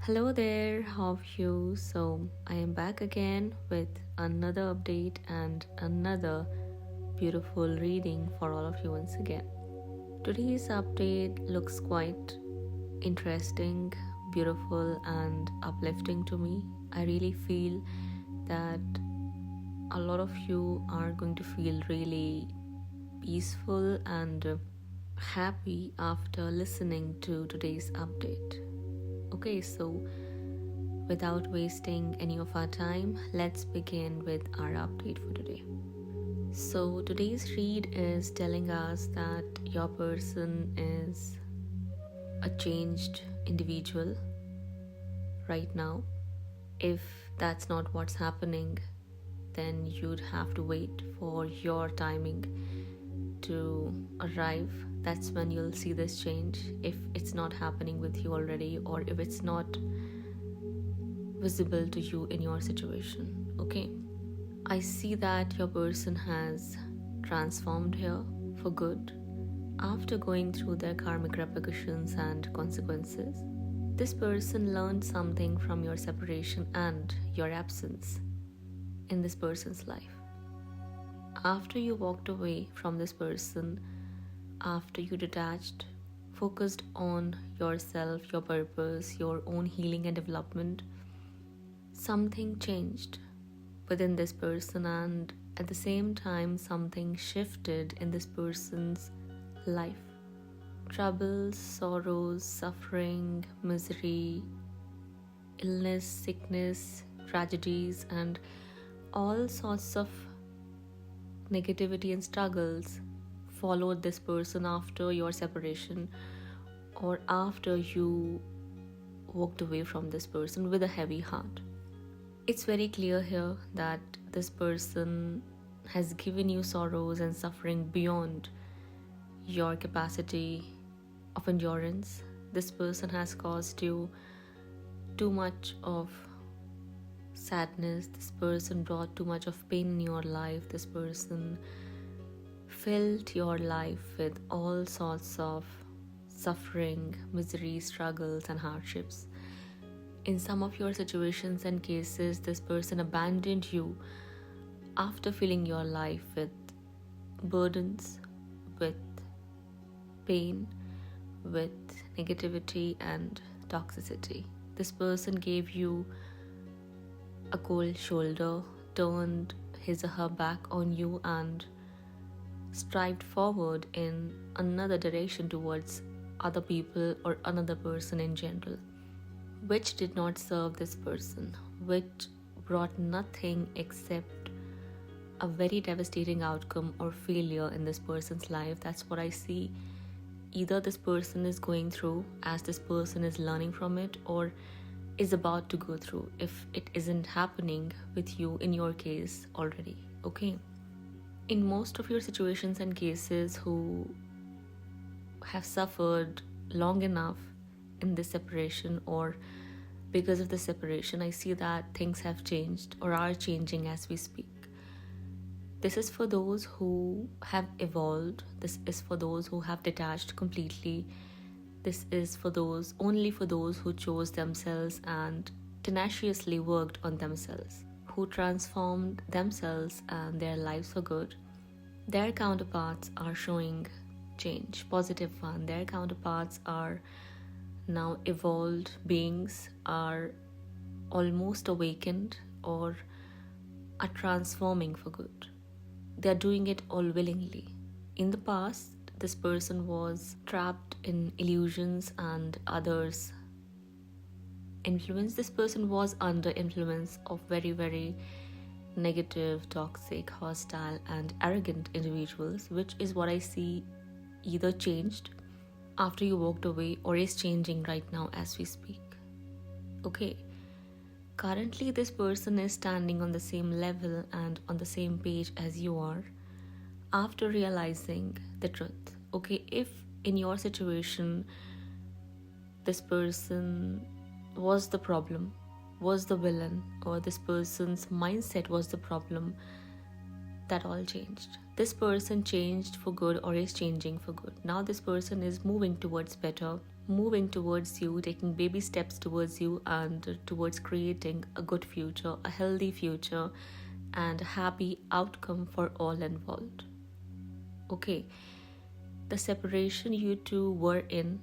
Hello there, how are you? So, I am back again with another update and another beautiful reading for all of you once again. Today's update looks quite interesting, beautiful, and uplifting to me. I really feel that a lot of you are going to feel really peaceful and happy after listening to today's update. Okay, so without wasting any of our time, let's begin with our update for today. So, today's read is telling us that your person is a changed individual right now. If that's not what's happening, then you'd have to wait for your timing to arrive. That's when you'll see this change, if it's not happening with you already, or if it's not visible to you in your situation. Okay, I see that your person has transformed here for good after going through their karmic repercussions and consequences. This person learned something from your separation and your absence in this person's life. After you walked away from this person, after you detached, focused on yourself, your purpose, your own healing and development, something changed within this person, and at the same time something shifted in this person's life. Troubles, sorrows, suffering, misery, illness, sickness, tragedies, and all sorts of negativity and struggles followed this person after your separation, or after you walked away from this person with a heavy heart. It's very clear here that this person has given you sorrows and suffering beyond your capacity of endurance. This person has caused you too much of sadness. This person brought too much of pain in your life. This person filled your life with all sorts of suffering, misery, struggles, and hardships. In some of your situations and cases, this person abandoned you after filling your life with burdens, with pain, with negativity and toxicity. This person gave you a cold shoulder, turned his or her back on you, and strived forward in another direction towards other people or another person in general, which did not serve this person, which brought nothing except a very devastating outcome or failure in this person's life. That's what I see. Either this person is going through as this person is learning from it, or is about to go through, if it isn't happening with you in your case already. Okay, in most of your situations and cases who have suffered long enough in this separation, or because of the separation, I see that things have changed or are changing as we speak. This is for those who have evolved. This is for those who have detached completely. This is for those, only for those who chose themselves and tenaciously worked on themselves, who transformed themselves and their lives for good. Their counterparts are showing change, positive one. Their counterparts are now evolved beings, are almost awakened, or are transforming for good. They are doing it all willingly. In the past, this person was trapped in illusions and others' influence. This person was under influence of very, very negative, toxic, hostile, and arrogant individuals, which is what I see either changed after you walked away or is changing right now as we speak. Okay, currently this person is standing on the same level and on the same page as you are after realizing the truth. Okay, if in your situation this person was the problem, was the villain, or this person's mindset was the problem, that all changed. This person changed for good or is changing for good. Now this person is moving towards better, moving towards you, taking baby steps towards you and towards creating a good future, a healthy future, and a happy outcome for all involved. Okay, the separation you two were in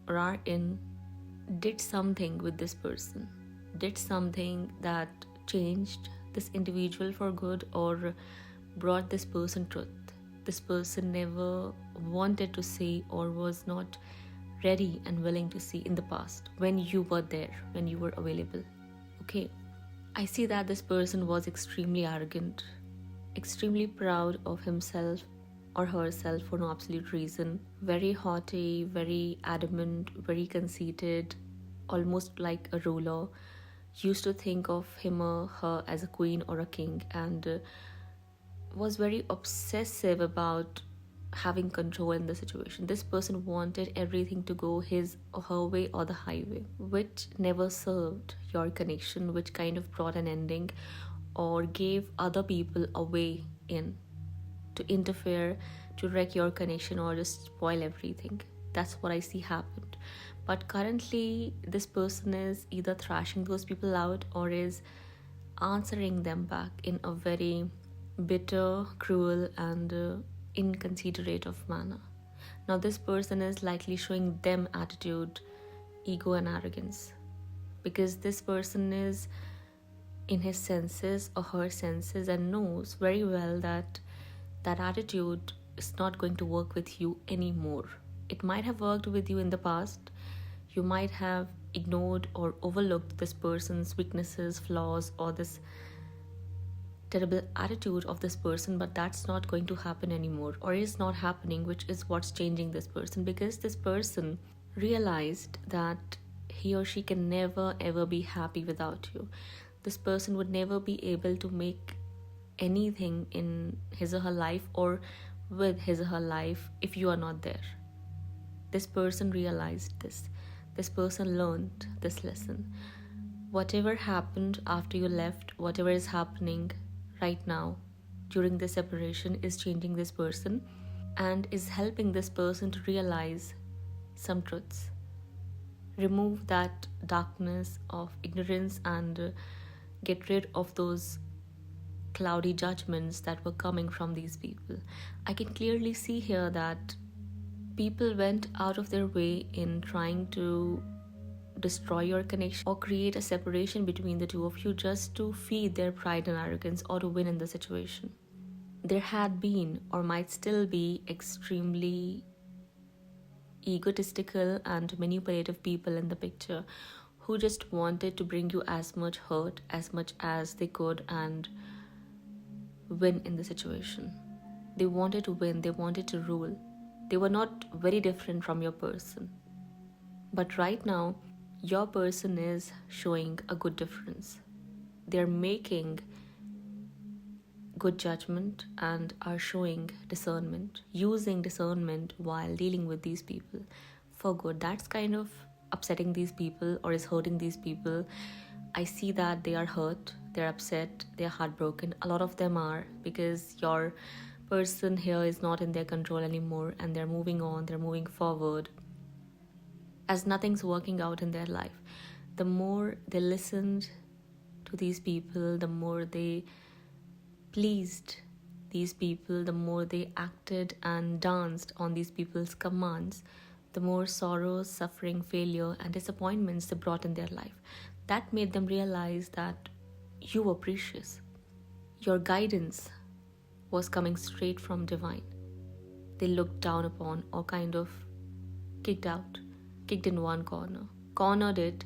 or are in did something with this person, did something that changed this individual for good or brought this person truth. This person never wanted to see or was not ready and willing to see in the past when you were there, when you were available. Okay, I see that this person was extremely arrogant, extremely proud of himself or herself for no absolute reason, very haughty, very adamant, very conceited, almost like a ruler, used to think of him or her as a queen or a king, and was very obsessive about having control in the situation. This person wanted everything to go his or her way or the highway, which never served your connection, which kind of brought an ending or gave other people a way in to interfere, to wreck your connection or just spoil everything. That's what I see happened. But currently, this person is either thrashing those people out or is answering them back in a very bitter, cruel, and inconsiderate of manner. Now, this person is likely showing them attitude, ego, and arrogance, because this person is in his senses or her senses and knows very well that that attitude is not going to work with you anymore. It might have worked with you in the past. You might have ignored or overlooked this person's weaknesses, flaws, or this terrible attitude of this person, but that's not going to happen anymore, or is not happening, which is what's changing this person, because this person realized that he or she can never ever be happy without you. This person would never be able to make anything in his or her life or with his or her life if you are not there. This person realized this. This person learned this lesson. Whatever happened after you left, whatever is happening right now during this separation is changing this person and is helping this person to realize some truths. Remove that darkness of ignorance and get rid of those cloudy judgments that were coming from these people. I can clearly see here that people went out of their way in trying to destroy your connection or create a separation between the two of you just to feed their pride and arrogance or to win in the situation. There had been or might still be extremely egotistical and manipulative people in the picture who just wanted to bring you as much hurt as much as they could and win in the situation. They wanted to win, they wanted to rule. They were not very different from your person. But right now, your person is showing a good difference. They're making good judgment and are showing discernment, using discernment while dealing with these people for good. That's kind of upsetting these people or is hurting these people. I see that they are hurt, they're upset, they're heartbroken. A lot of them are, because your person here is not in their control anymore and they're moving on, they're moving forward as nothing's working out in their life. The more they listened to these people, the more they pleased these people, the more they acted and danced on these people's commands, the more sorrows, suffering, failure, and disappointments they brought in their life. That made them realize that you were precious. Your guidance was coming straight from divine. They looked down upon or kind of kicked in one corner, cornered it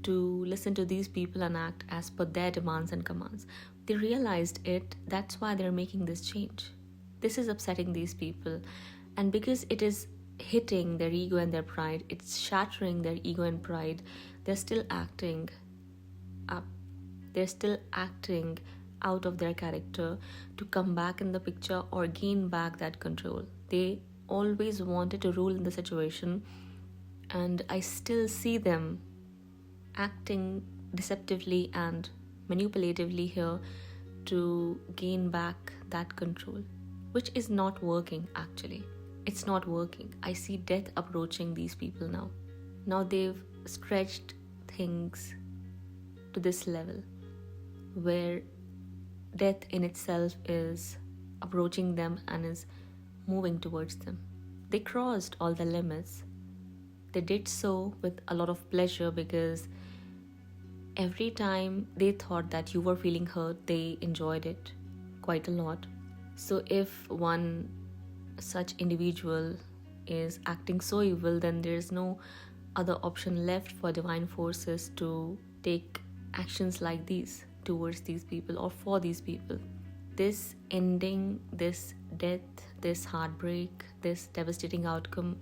to listen to these people and act as per their demands and commands. They realized it, that's why they're making this change. This is upsetting these people, and because it is hitting their ego and their pride, it's shattering their ego and pride, they're still acting up. They're still acting out of their character to come back in the picture or gain back that control. They always wanted to rule in the situation, and I still see them acting deceptively and manipulatively here to gain back that control, which is not working actually. It's not working. I see death approaching these people now. Now they've stretched things to this level where death in itself is approaching them and is moving towards them. They crossed all the limits. They did so with a lot of pleasure because every time they thought that you were feeling hurt, they enjoyed it quite a lot. So if one such individual is acting so evil, then there's no other option left for divine forces to take actions like these towards these people or for these people. This ending, this death, this heartbreak, this devastating outcome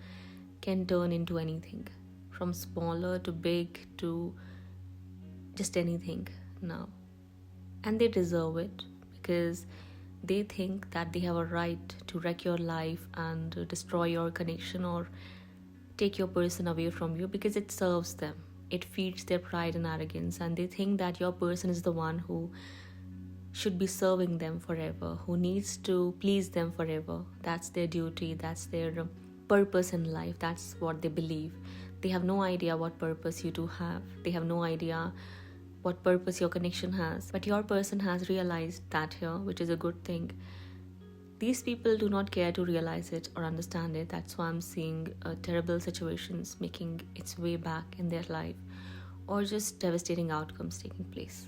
can turn into anything, from smaller to big to just anything now. And they deserve it because they think that they have a right to wreck your life and destroy your connection or take your person away from you because it serves them. It feeds their pride and arrogance, and they think that your person is the one who should be serving them forever, who needs to please them forever. That's their duty, that's their purpose in life, that's what they believe. They have no idea what purpose you two have. They have no idea what purpose your connection has. But your person has realized that here, which is a good thing. These people do not care to realize it or understand it. That's why I'm seeing terrible situations making its way back in their life, or just devastating outcomes taking place.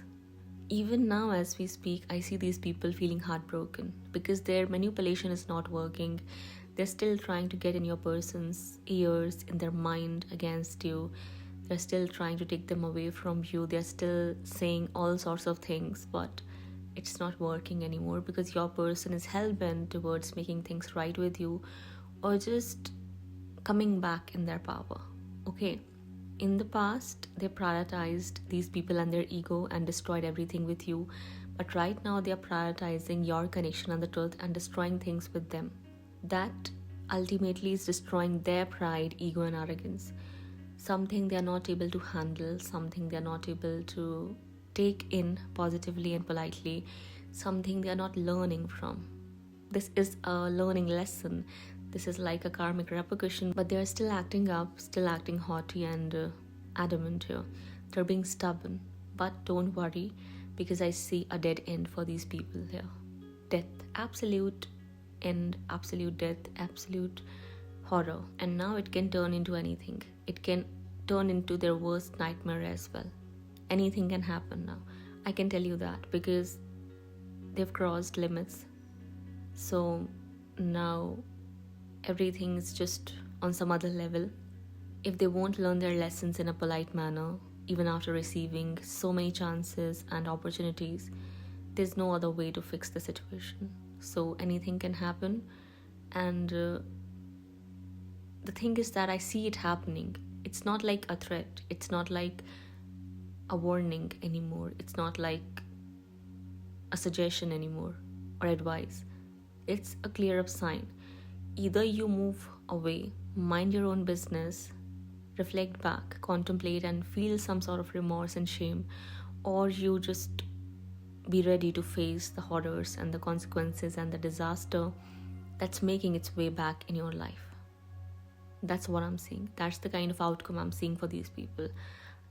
Even now as we speak, I see these people feeling heartbroken because their manipulation is not working. They're still trying to get in your person's ears, in their mind against you. They're still trying to take them away from you. They're still saying all sorts of things, but it's not working anymore because your person is hell-bent towards making things right with you or just coming back in their power. Okay, in the past, they prioritized these people and their ego and destroyed everything with you. But right now, they are prioritizing your connection and the truth and destroying things with them. That ultimately is destroying their pride, ego, and arrogance. Something they are not able to handle, something they are not able to take in positively and politely, something they are not learning from. This is a learning lesson. This is like a karmic repercussion, but they are still acting up, still acting haughty and adamant here. They're being stubborn. But don't worry, because I see a dead end for these people here. Death, absolute end, absolute death, absolute horror. And now it can turn into anything. It can turn into their worst nightmare as well. Anything can happen now. I can tell you that because they've crossed limits. So now everything is just on some other level. If they won't learn their lessons in a polite manner, even after receiving so many chances and opportunities, there's no other way to fix the situation. So anything can happen. And the thing is that I see it happening. It's not like a threat. It's not like a warning anymore. It's not like a suggestion anymore or advice. It's a clear up sign. Either you move away, mind your own business, reflect back, contemplate and feel some sort of remorse and shame, or you just be ready to face the horrors and the consequences and the disaster that's making its way back in your life. That's what I'm seeing. That's the kind of outcome I'm seeing for these people.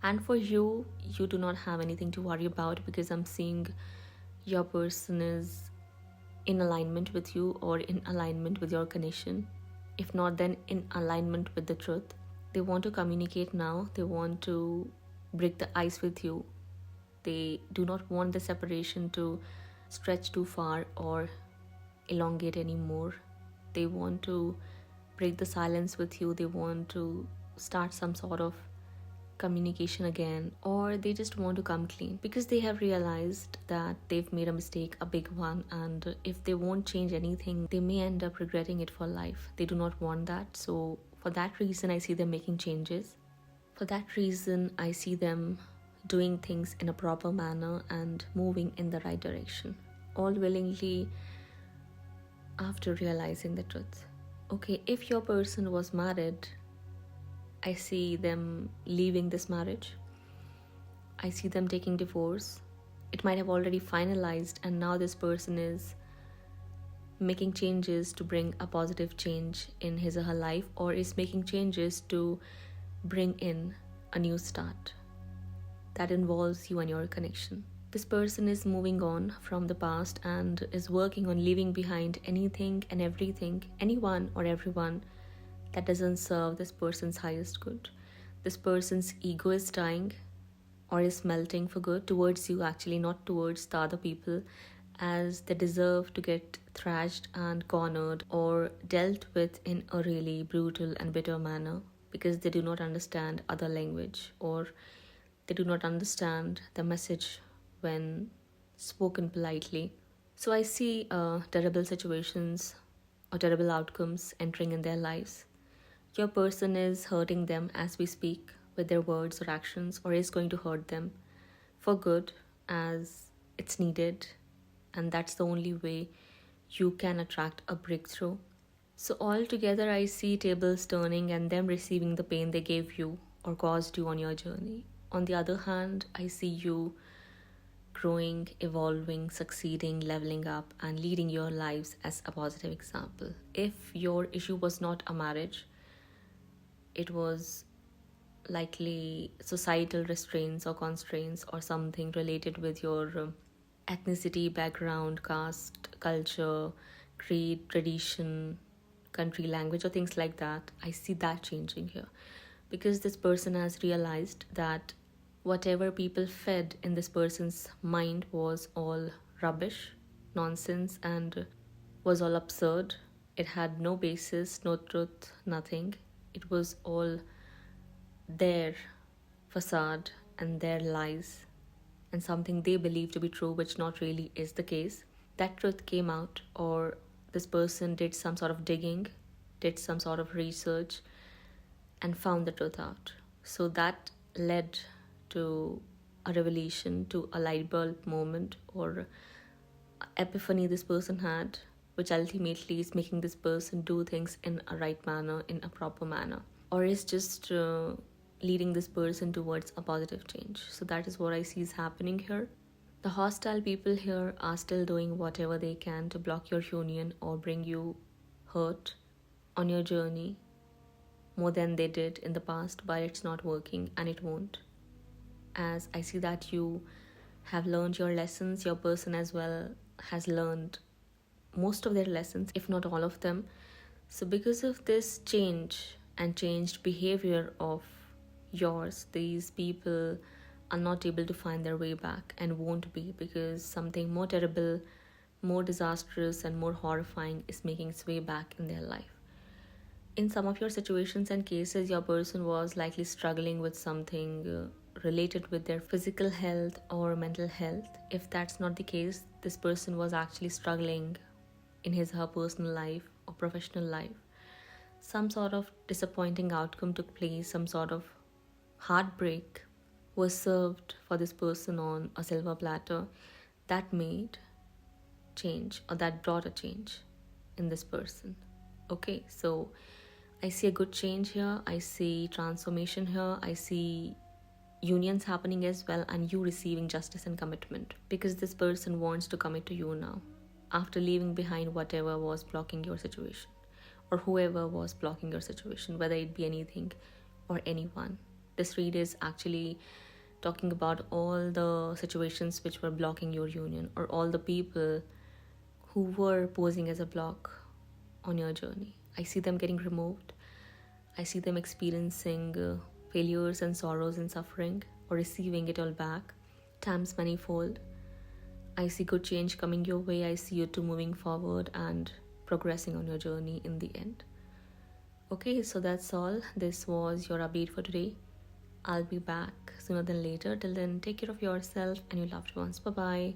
And for you, you do not have anything to worry about because I'm seeing your person is in alignment with you or in alignment with your connection. If not, then in alignment with the truth. They want to communicate now. They want to break the ice with you. They do not want the separation to stretch too far or elongate anymore. They want to break the silence with you. They want to start some sort of communication again, or they just want to come clean because they have realized that they've made a mistake, a big one, and if they won't change anything, they may end up regretting it for life. They do not want that. So for that reason, I see them making changes. For that reason, I see them doing things in a proper manner and moving in the right direction, all willingly after realizing the truth. Okay, if your person was married, I see them leaving this marriage. I see them taking divorce. It might have already finalized and now this person is making changes to bring a positive change in his or her life, or is making changes to bring in a new start that involves you and your connection. This person is moving on from the past and is working on leaving behind anything and everything, anyone or everyone that doesn't serve this person's highest good. This person's ego is dying or is melting for good towards you, actually, not towards the other people, as they deserve to get thrashed and cornered or dealt with in a really brutal and bitter manner because they do not understand other language or they do not understand the message when spoken politely. So I see terrible situations or terrible outcomes entering in their lives. Your person is hurting them as we speak with their words or actions, or is going to hurt them for good as it's needed, and that's the only way you can attract a breakthrough. So altogether, I see tables turning and them receiving the pain they gave you or caused you on your journey. On the other hand, I see you growing, evolving, succeeding, leveling up, and leading your lives as a positive example. If your issue was not a marriage, it was likely societal restraints or constraints or something related with your ethnicity, background, caste, culture, creed, tradition, country, language, or things like that. I see that changing here because this person has realized that whatever people fed in this person's mind was all rubbish, nonsense, and was all absurd. It had no basis, no truth, nothing. It was all their facade and their lies and something they believe to be true, which not really is the case. That truth came out, or this person did some sort of digging, did some sort of research, and found the truth out. So that led to a revelation, to a light bulb moment or epiphany this person had, which ultimately is making this person do things in a right manner, in a proper manner, or is just leading this person towards a positive change. So that is what I see is happening here. The hostile people here are still doing whatever they can to block your union or bring you hurt on your journey more than they did in the past, but it's not working and it won't. As I see that you have learned your lessons, your person as well has learned most of their lessons, if not all of them. So because of this change and changed behavior of yours, these people are not able to find their way back and won't be, because something more terrible, more disastrous, and more horrifying is making its way back in their life. In some of your situations and cases, your person was likely struggling with something related with their physical health or mental health. If that's not the case, this person was actually struggling in his or her personal life or professional life. Some sort of disappointing outcome took place, some sort of heartbreak was served for this person on a silver platter that made change, or that brought a change in this person. Okay, so I see a good change here, I see transformation here, I see unions happening as well, and you receiving justice and commitment, because this person wants to commit to you now after leaving behind whatever was blocking your situation or whoever was blocking your situation, whether it be anything or anyone. This read is actually talking about all the situations which were blocking your union, or all the people who were posing as a block on your journey. I see them getting removed. I see them experiencing failures and sorrows and suffering, or receiving it all back times manifold. I see good change coming your way. I see you two moving forward and progressing on your journey in the end. Okay, so that's all. This was your update for today. I'll be back sooner than later. Till then, take care of yourself and your loved ones. Bye-bye.